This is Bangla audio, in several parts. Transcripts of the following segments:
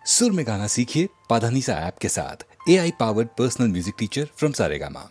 सुर में गाना सीखिए पाधानीसा ऐप के साथ। AI powered personal music teacher from Saregama.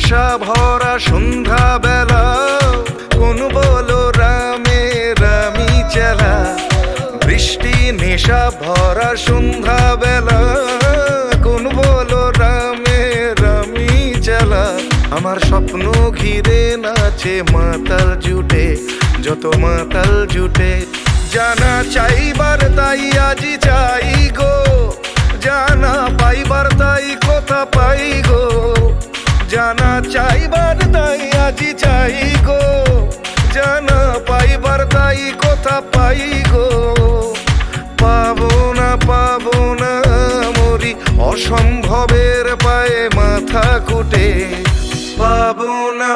নেশা ভরা সন্ধ্যা বেলা, কোন বলো রামে রামি চেলা। বৃষ্টি নেশা ভরা সন্ধ্যা বেলা, কোন বলো রামে রামি চেলা। আমার স্বপ্ন ঘিরে নাচে মাতাল জুটে, যত মাতাল জুটে। জানা চাইবার তাই আজি চাই গো, জানা পাইবার তাই কথা পাই গো। জানা চাইবার তাই আজি চাই গো, জানা পাইবার তাই কথা পাই গো। পাবো না মরি অসম্ভবের পায়ে মাথা কুটে। পাবো না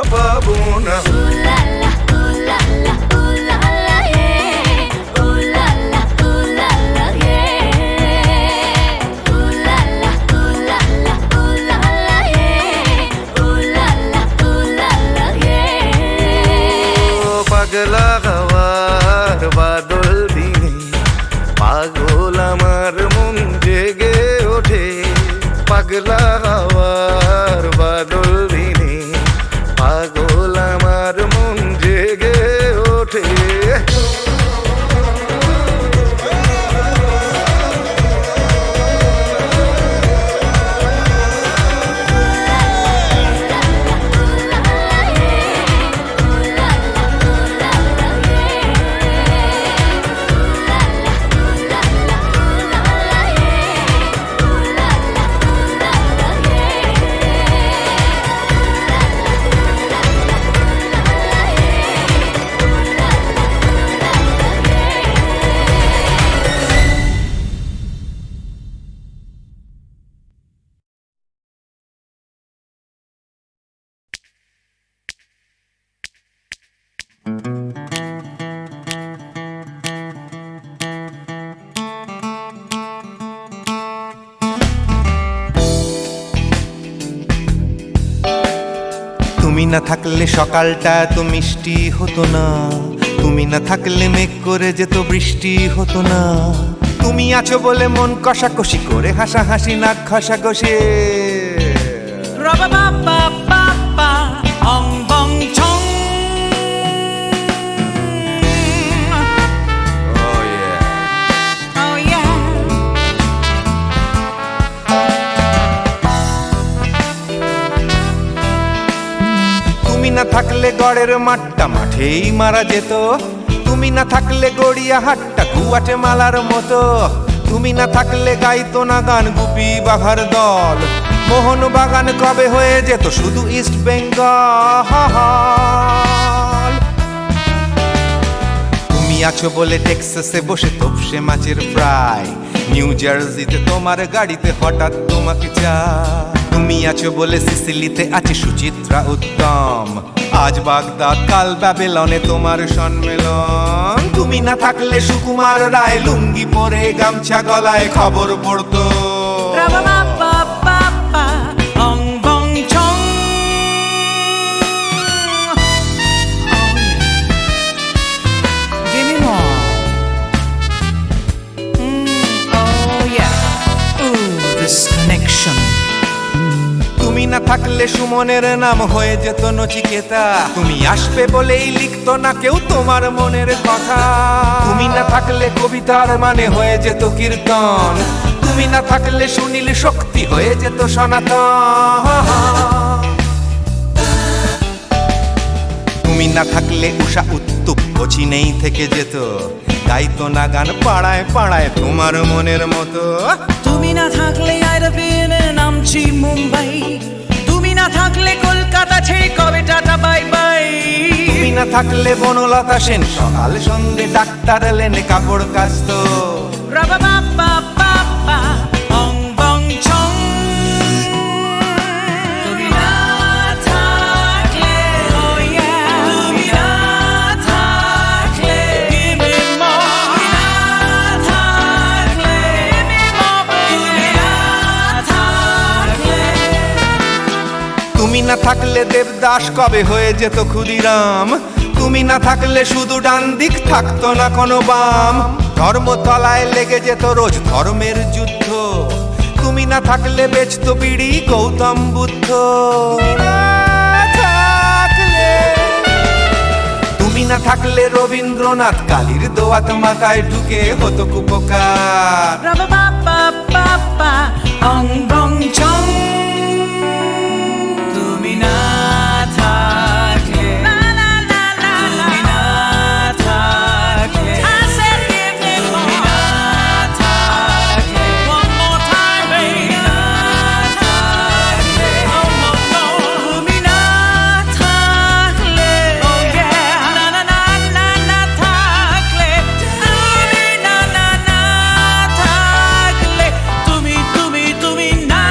পাগলা হওয়ার বাদল দিনে, পাগল আমার মন জেগে ওঠে। পাগলা হওয়ার বাদল দিনে, পাগল আমার মন জেগে ওঠে। তুমি না থাকলে সকালটা তো মিষ্টি হতো না, তুমি না থাকলে মেঘ করে যেত বৃষ্টি হতো না। তুমি আছো বলে মন কষাকষি করে হাসাহাসি নাক ঘষাঘষি। তুমি না থাকলে গড়ের মাঠটা মাঠেই মারা যেত, তুমি না থাকলে গড়িয়া হাটটা গুয়াটে মালার মতো। তুমি না থাকলে গাইতো না গান গুপি বাঘার দল, মোহন বাগান কবে হয়ে যেত শুধু ইস্ট বেঙ্গল। তুমি আছো বলে টেক্সাসে বসে তোপসে মাছের ফ্রাই, নিউ জার্সিতে তোমার গাড়িতে হঠাৎ তোমাকে চাই। তুমি আছো বলে সিসিলিতে আছে সুচিত্রা উত্তম, আজ বাগদাদ কাল ব্যাবিলনে তোমার সম্মেলন। তুমি না থাকলে সুকুমার রায় লুঙ্গি পরে গামছা গলায় খবর পড়তো। তুমি না থাকলে সুমনের নাম হয়ে যেত নচিকেতা, তুমি আসবে বলেই লিখতো না কেউ তোমার মনের কথা। তুমি না থাকলে কবিতার মানে হয়ে যেত কীর্তন, তুমি না থাকলে সুনীল শক্তি হয়ে যেত সনাতন। তুমি না থাকলে উষা উত্তুপ কোচিনেই থেকে যেত, গাইতো না গান পাড়ায় পাড়ায় তোমার মনের মতো। তুমি না থাকলে আইরবিনে নামছি মুম্বাই, তুমি না থাকলে কলকাতা ছেড়ে কবে টাটা বাই বাই। তুমি না থাকলে বনলতা সেন সকাল সন্ধে ডাক্তার লেনে কাপড় কাচতো। অং বং ছং। তুমি না থাকলে, oh yeah, তুমি না থাকলে, give me more. তুমি না থাকলে, give me more. তুমি না থাকলে। তুমি না থাকলে দেবদাস কবে হয়ে যেত ক্ষুদিরাম, তুমি না থাকলে শুধু ডান দিক থাকতো না কোনো বাম। ধর্মতলায় লেগে যেত রোজ ধর্মের যুদ্ধ, তুমি না থাকলে বেচতো বিড়ি গৌতম বুদ্ধ। না থাকলে রবীন্দ্রনাথ কালির দোয়াত মাথায় ঢুকে হতো কুপকার। রাবা বাবা বাবা অং বং চং তুমি না থাকলে তুমি না থাকলে তুমি না থাকলে one more time baby না থাকলে oh no no তুমি না থাকলে oh yeah না না না না না থাকলে তুমি না না না থাকলে তুমি না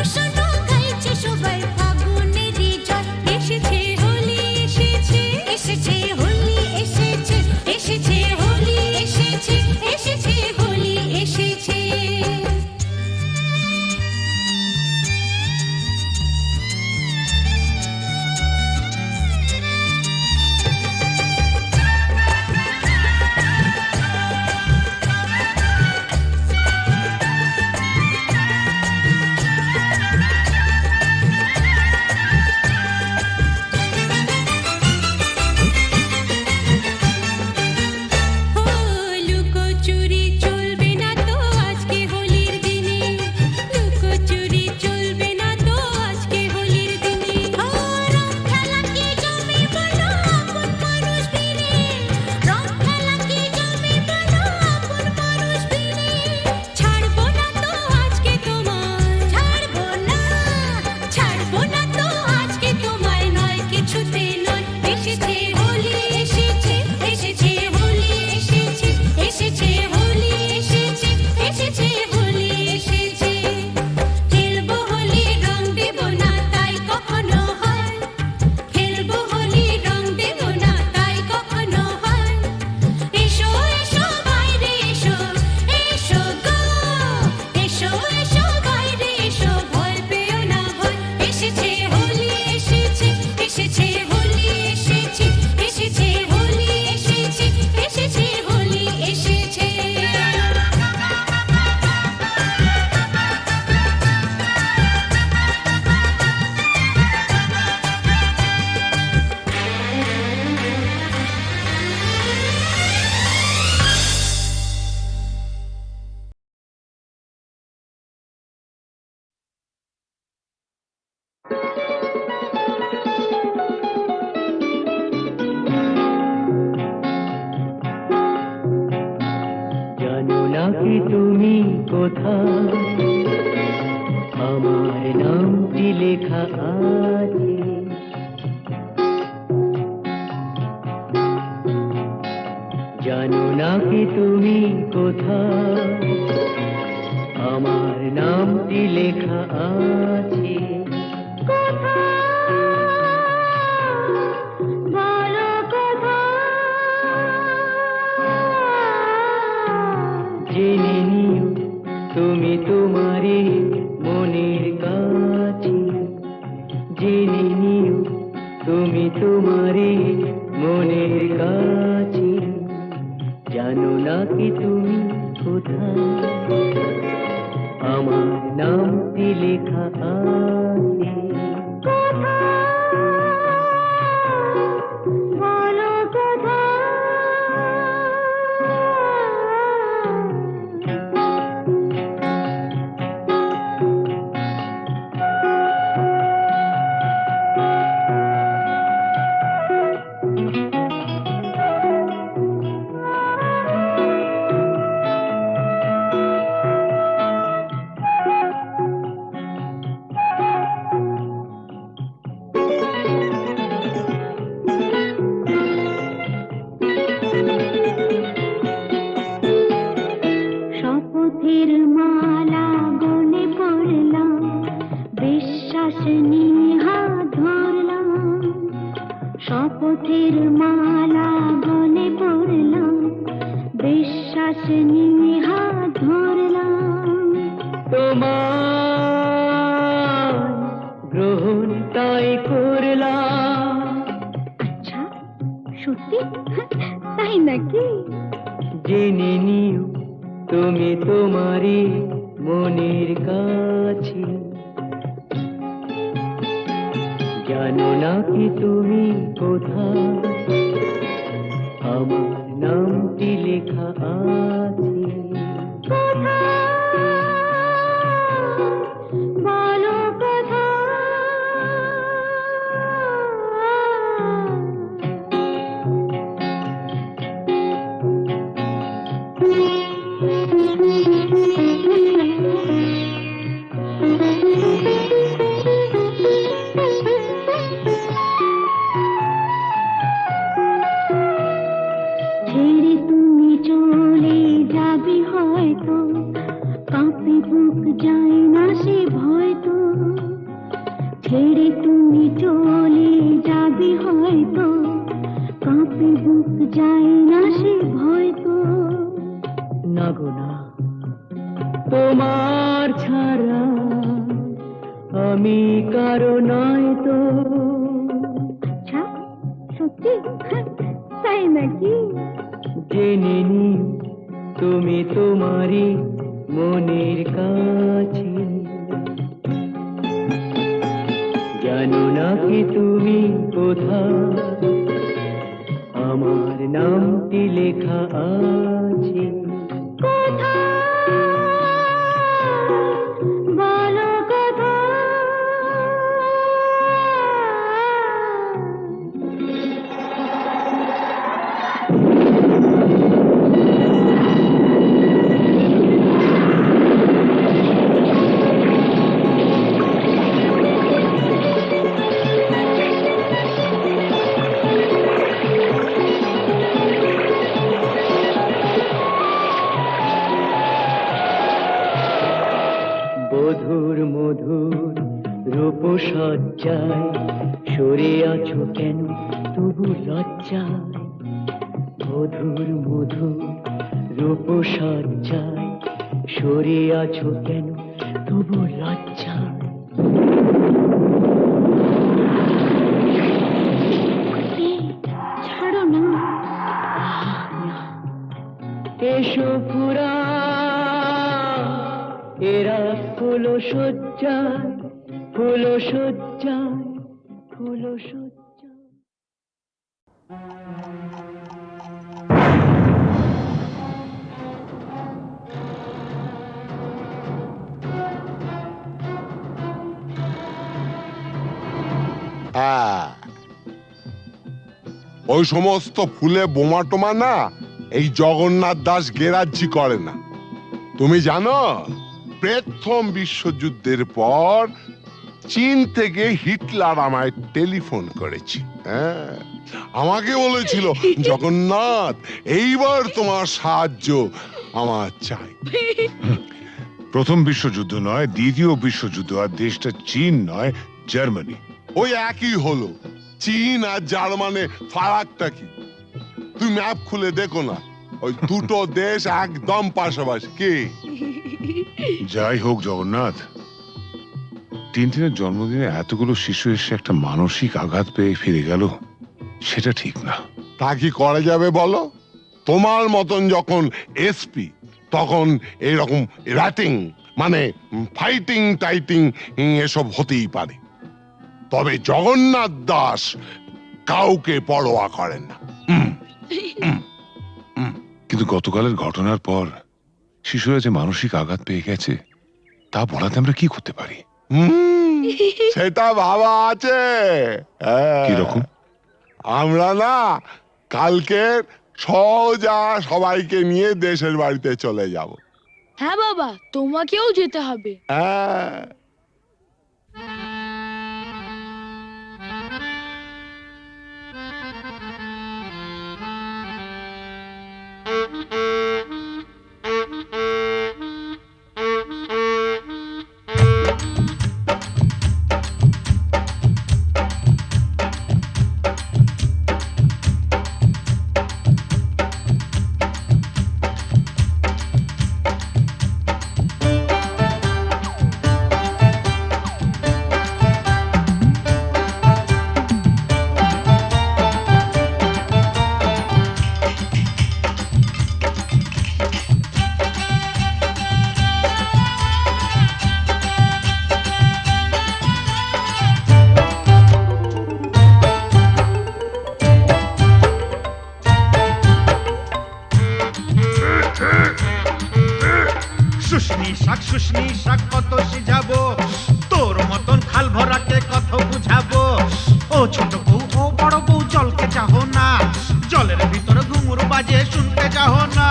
শোনো গাইছে সবাই ফাগুনেরই জয় এসেছে হোলি এসেছে এসেছে হোলি এসেছে এসেছে হোলি এসেছে এসেছে হোলি এসেছে লুকোচুরি চলবে না তো আজকে হোলির দিনে লুকোচুরি চলবে না তো আজকে হোলির দিনে রং খেলা কি জমে বলো আপন মানুষ বিনে রং খেলা কি জমে বলো আপন মানুষ বিনে ছাড়বো না তো আজকে তোমায় ছাড়বো না তো আজকে তোমায় নয় কিছুতে নয় এসেছে হোলি এসেছে এসেছে হোলি এসেছে এসেছে হোলি এসেছে এসেছে হোলি এসেছে খেলবো হোলি রং দেব না তাই কখনো হয় খেলবো হোলি রং দেব না তাই কখনো হয় এসো এসো বাইরে এসো এসো গো এসো এসো বাইরে এসো ভয় পেও না ভয় এসেছে হোলি এসেছে এসেছে হোলি এসেছে এসেছে হোলি এসেছে এসেছে হোলি এসেছে জানো না কি তুমি কোথায় আমার নামটি লেখা আছে জানো না কি তুমি কোথায় আমার নামটি লেখা আছে বলো জেনে নিও তুমি তোমারই মনের কাছে জেনে নিও তুমি তোমারই মনের কাছে জানো না কি তুমি কোথায় আমার নামটি লেখা আছে বলো শপথের মালা গনে পড়লাম বিশ্বাস নিয়ে হাত ধরলাম শপথের মালা গনে পড়লাম বিশ্বাস নিয়ে হাত ধরলাম তোমার গ্রহণ তাই করলাম আচ্ছা সত্যি তাই নাকি জেনে নিও তুমি তোমারই মনের কাছে জানো না কি তুমি কোথায় আমার নামটি লেখা আছে বলো ছেড়ে তুমি চলে যাবে আমি কারো নয় তো। আচ্ছা সত্যি? তাই নাকি? জেনে নিও তুমি তোমারই মনের কাছে। জানো না কি তুমি কোথায় আমার নামটি লেখা আছে। বলো কোথায়? বধুর মধুর রূপসজ্জায় সরে আছো কেন তবু লজ্জায়। বধুর মধুর রূপসজ্জায় সরে আছো কেন তবু লজ্জায়। ছাড়ো না। এসো পুরা এরা ফুলো সজ্জায় ফুলো সজ্জায় ফুলো সজ্জায়। হ্যাঁ, ওই সমস্ত ফুলে বোমা টোমা না এই জগন্নাথ দাস গেরাজ্জি করে না। তুমি জানো প্রথম বিশ্বযুদ্ধের পর চীন থেকে হিটলার আমায় টেলিফোন করেছে। হ্যাঁ, আমাকে বলেছিল জগন্নাথ এইবার তোমার সাহায্য আমার চাই। প্রথম বিশ্বযুদ্ধ নয়, দ্বিতীয় বিশ্বযুদ্ধ, আর দেশটা চীন নয়, জার্মানি। ওই একই হলো, চীন আর জার্মানে ফারাকটা কি? তুমি ম্যাপ খুলে দেখো না, ওই দুটো দেশ একদম পাশাপাশি। কি যাই হোক জগন্নাথ, টিনটিনের জন্মদিনে এতগুলো শিশু এসে একটা মানসিক আঘাত পেয়ে ফিরে গেল, সেটা ঠিক না। তা কি করা যাবে বলো? তোমার মতন যখন এসপি তখন এইরকম র্যাটিং মানে ফাইটিং টাইটিং এসব হতেই পারে, তবে জগন্নাথ দাস কাউকে পরোয়া করেন না। কিন্তু গতকালের ঘটনার পর শিশুরা যে মানসিক আঘাত পেয়ে গেছে, তা বলাতে আমরা কি করতে পারি? সেটা ভাবা আছে। হ্যাঁ। কিরকম? আমরা না কালকে সোজা সবাইকে নিয়ে দেশের বাড়িতে চলে যাব। হ্যাঁ বাবা, তোমাকেও যেতে হবে। হ্যাঁ, শুশনি শাক কত সিঝাবো, তোর মতন খাল ভরাকে কত বুঝাবো। ও ছোট বউ ও বড় বউ জলকে চাহো না, জলের ভিতরে ঘুঙুর বাজে শুনতে চাহো না।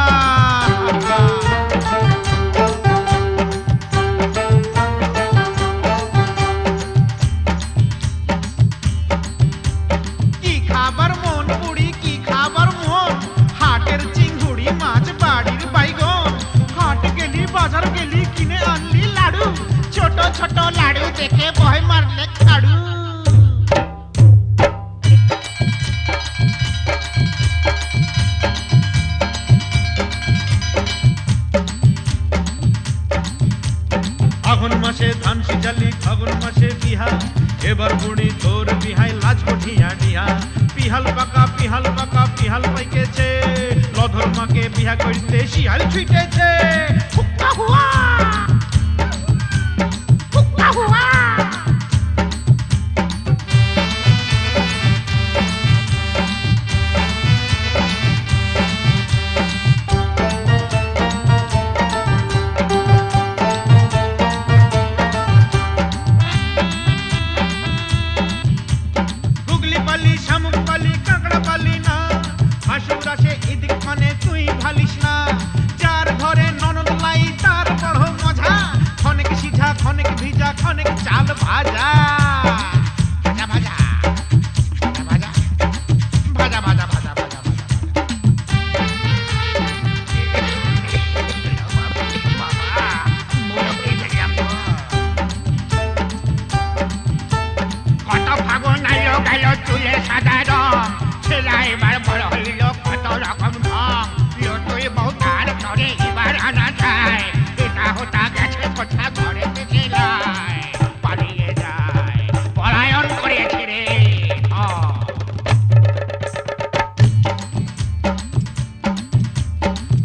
কি খাবার মন পুড়ি, কি খাবার মন, হাটের চিংড়ি মাছ বাড়ির বাইগন। হাট গেলি বাজার গেলি কিনে আনলি লাড়ু, ছোট ছোট লাড়ু দেখে ভয় মারলে কাড়ু। আঘন মাসে ধান সিজালি ফাগুন মাসে বিহা এবার বুড়ি তোর বিহাই লাজ কঠিয়া ডিহা পিহাল পাকা পিহাল পাইকেছে লধর মাকে বিহা করতে শিয়াল ছুটেছে হুক্কা হুয়া হুক্কা হুয়া গুগলি পালি শামুক পালি কাঁকড়া পালি না হাসুর আসে এদিক মানে তুই ভালিস না যার ঘরে ননদ লাই তার বড় মজা খনেক সিঝা খনেক ভিজা খনেক চাল ভাজা ভাজা ভাজা ভাজা ভাজা ভাজা ভাজা ভাজা কত ফাগুন আইলো গেল চুলে সাদা রং ছেলা এবার বড় হইল কত রকম ঢং তুই বউ তার ঘরে এবার আনা যায় এটা হতা গেছে কোথা ঘরে ছেলায় পালিয়ে যায় পলায়ন করেছে রে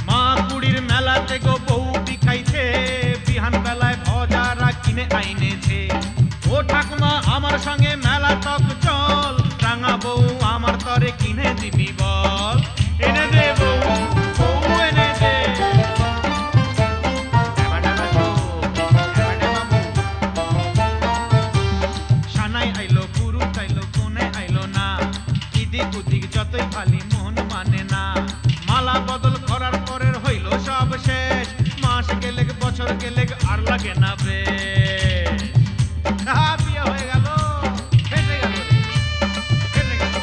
মা কুড়ির মেলাতে গো বউ বিখাইছে বিহান বেলায় ভজারা কিনে আইনেছে ও ঠাকুমা আমার সঙ্গে মেলা তক চল রাঙা বউ আমার তরে কিনে দিবি বল এনে দে বউ বউ এনে দে ডাবা ডাবা চো, ডাবা ডাবা বউ। সানাই আইলো পুরুষ আইলো কোনে আইলো না ইদিক উদিক যতই খালি মন মানে না মালা বদল করার পরের হইল সব শেষ মাস গেলে বছর গেলে আর লাগে না বেশ বিয়ে হয়ে গেল ফেটে গেল রে, ফেটে গেল।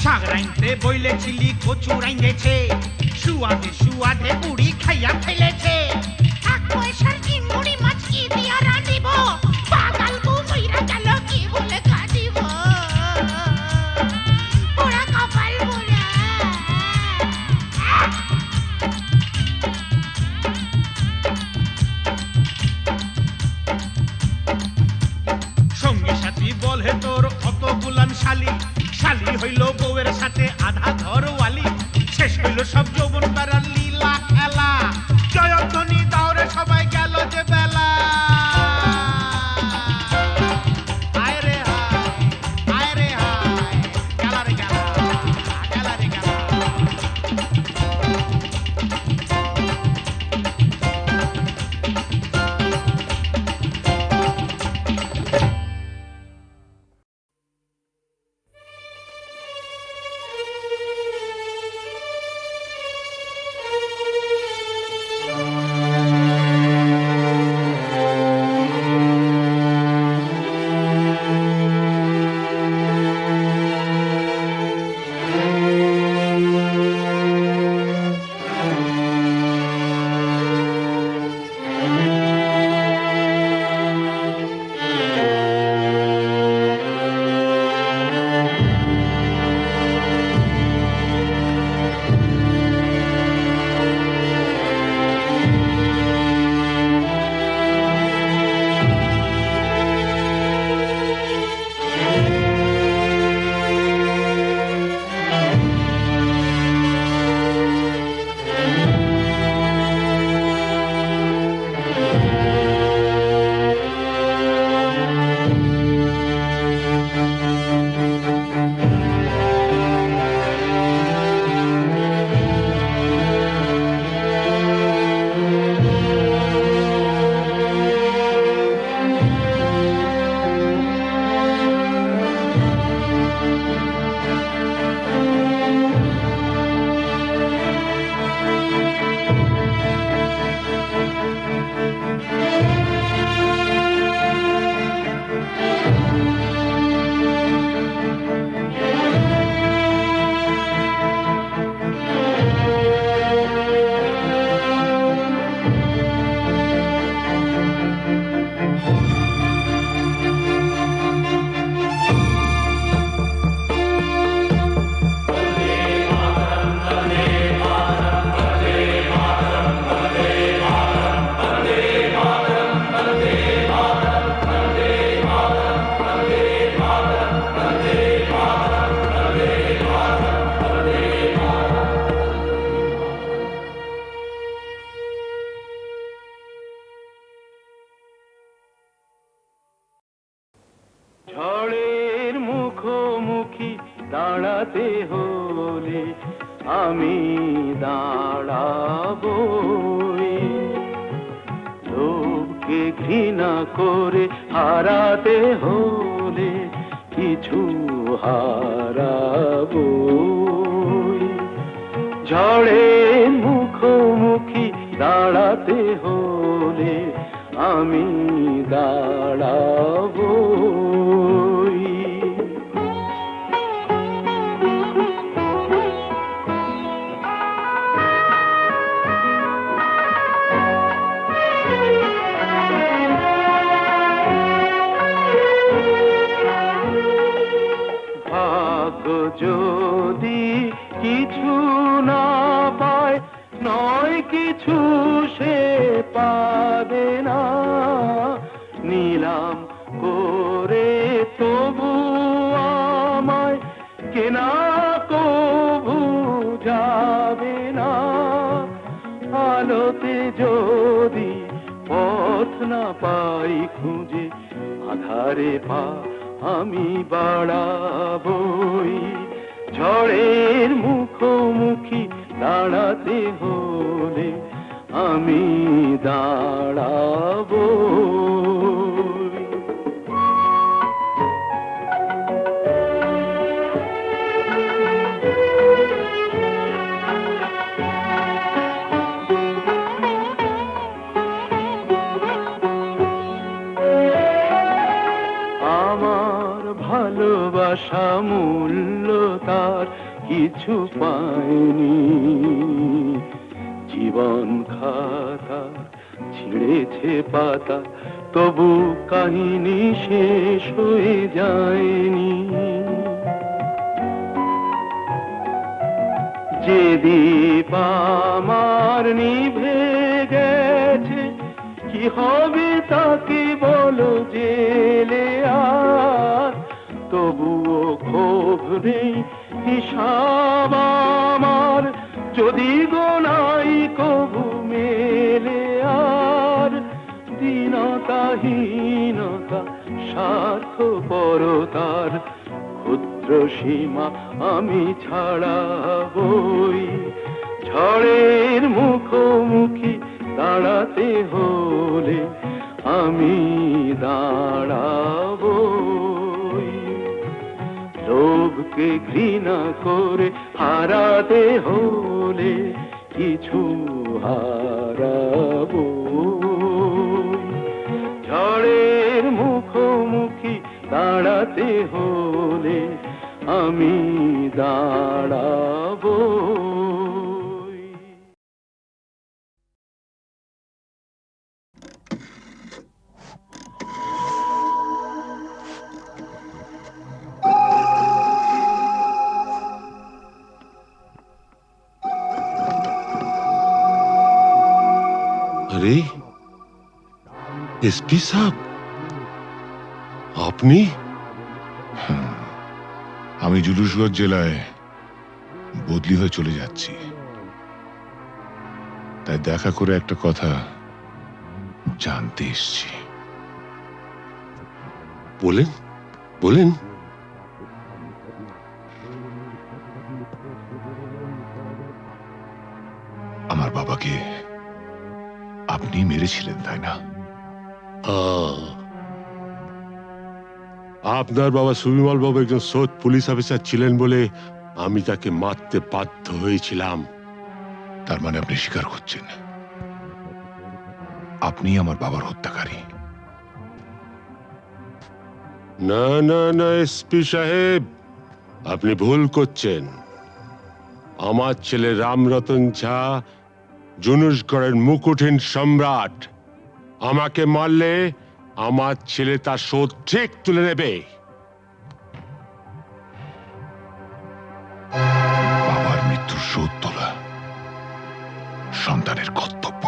শাক রাইনতে বইলেছিলি কচু রাইন্দেছে সুয়াদে সুয়াদে বুড়ি খাইয়া ফেলেছে এক পয়সার চিংড়ি মাছ কি দিয়া রাঁধিব পাগাল বউ মইরা গেল কি বলে কাঁদিব পোড়া কপাল পোড়া সঙ্গী সাথী বলে তোর অত বুলান শালি শালি হইল বউয়ের সাথে আধা ঘরওয়ালি শেষ হইল সব যৌবন তারা লীলা খেলা জয়ধ্বনি দাওরে সবাই গেল যে বেলা আয় রে হায় গেলা রে গেলা গেলা রে গেলা দাঁড়াতে হলে আমি দাঁড়াবই। লোককে ঘৃণা করে হারাতে হলে কিছু হারাবই। ঝড়ের মুখোমুখি দাঁড়াতে হলে আমি দাঁড়াবই। ভাগ্য যদি কিছু না পায়, নয় কিছু সে পাবে না। নিলাম করে তবু আমায় কেনা কবু যাবে না। আলোতে যদি পথ না পাই খুঁজে, আধারে পা আমি বাড়াবই। ঝড়ের মুখোমুখি দাঁড়াতে হলে আমি দাঁড়াবই। আমার ভালোবাসা মূল্য তার কিছু পায়নি। জীবন খাতা ছিঁড়েছে পাতা, তবু কাহিনী শেষ হয়ে যায়নি। যে দীপ আমার নিভে গেছে, কি হবে তাকে বলো জেলে আর। তবুও ক্ষোভ নেই, হিসাব আমার যদি গোনাই কবু মেলে আর। দীনতাহীনতা স্বার্থপরতার ক্ষুদ্র সীমা আমি ছাড়াবই। ঝড়ের মুখোমুখি দাঁড়াতে হলে আমি দাঁড়াবই। লোভকে ঘৃণা করে হারাতে হলে কিছু হারাবই। ঝড়ের মুখোমুখি দাঁড়াতে হলে আমি দাঁড়াবই। আরে এসপি সাহেব, আপনি? আমি জুলুসগঞ্জ জেলায় বদলি হয়ে চলে যাচ্ছি, তাই দেখা করে একটা কথা জানতে এসছি। বলেন বলেন। আমার বাবাকে আপনি মেরেছিলেন, তাই না? আপনার বাবা সুবিমল বাবু একজন সৎ পুলিশ অফিসার ছিলেন বলে আমি তাকে মারতে বাধ্য হয়েছিলাম। তার মানে আপনি স্বীকার করছেন আপনি আমার বাবার হত্যাকারী? না না না এসপি সাহেব, আপনি ভুল করছেন। আমার ছেলে রামরতন ঝা জুনুসগড়ের মুকুটহীন সম্রাট। আমাকে মারলে আমার ছেলে তার শোধ ঠিক তুলে নেবে। বাবার মৃত্যুর শোধ তোলা সন্তানের কর্তব্য।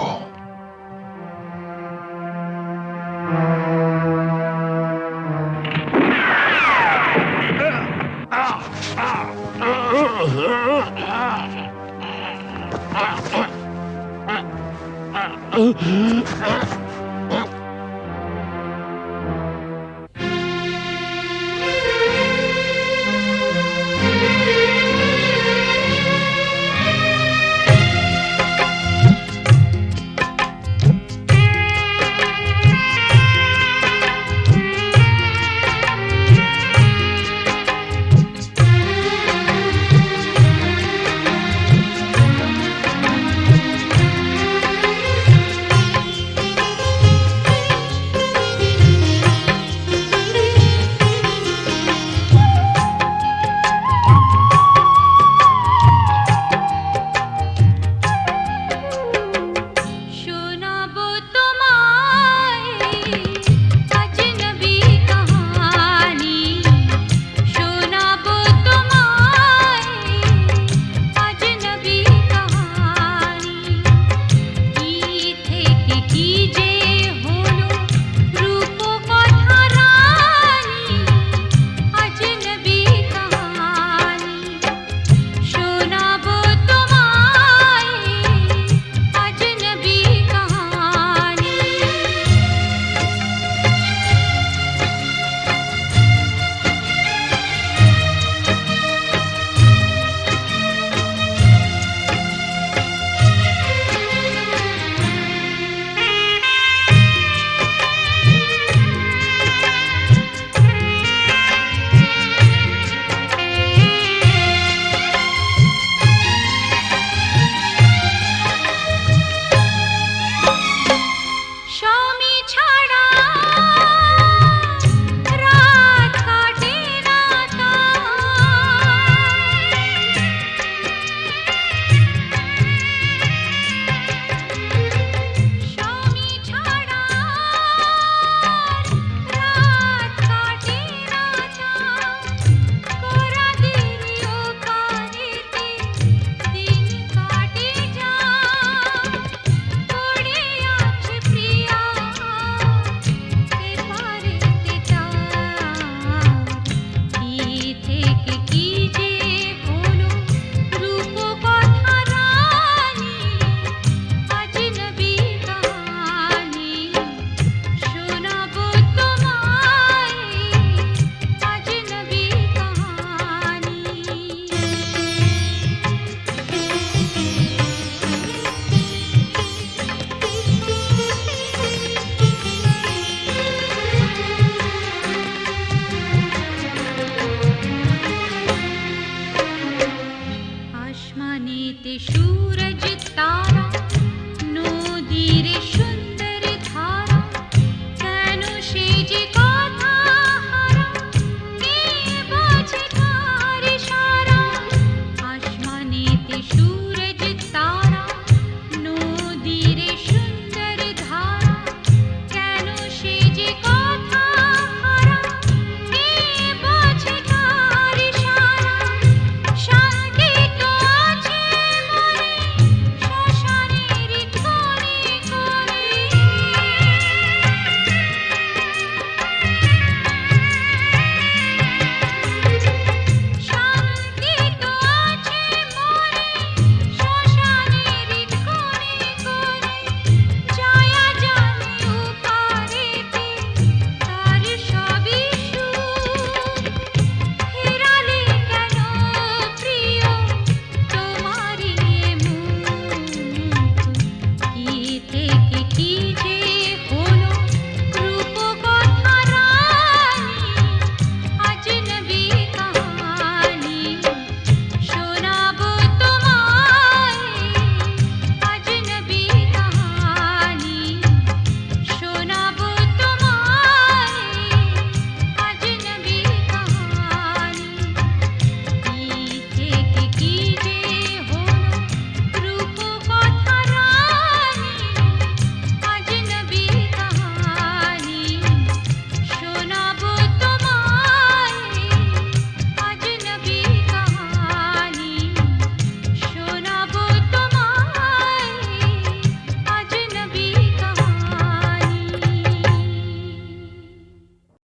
आसमानेते सूरज तारा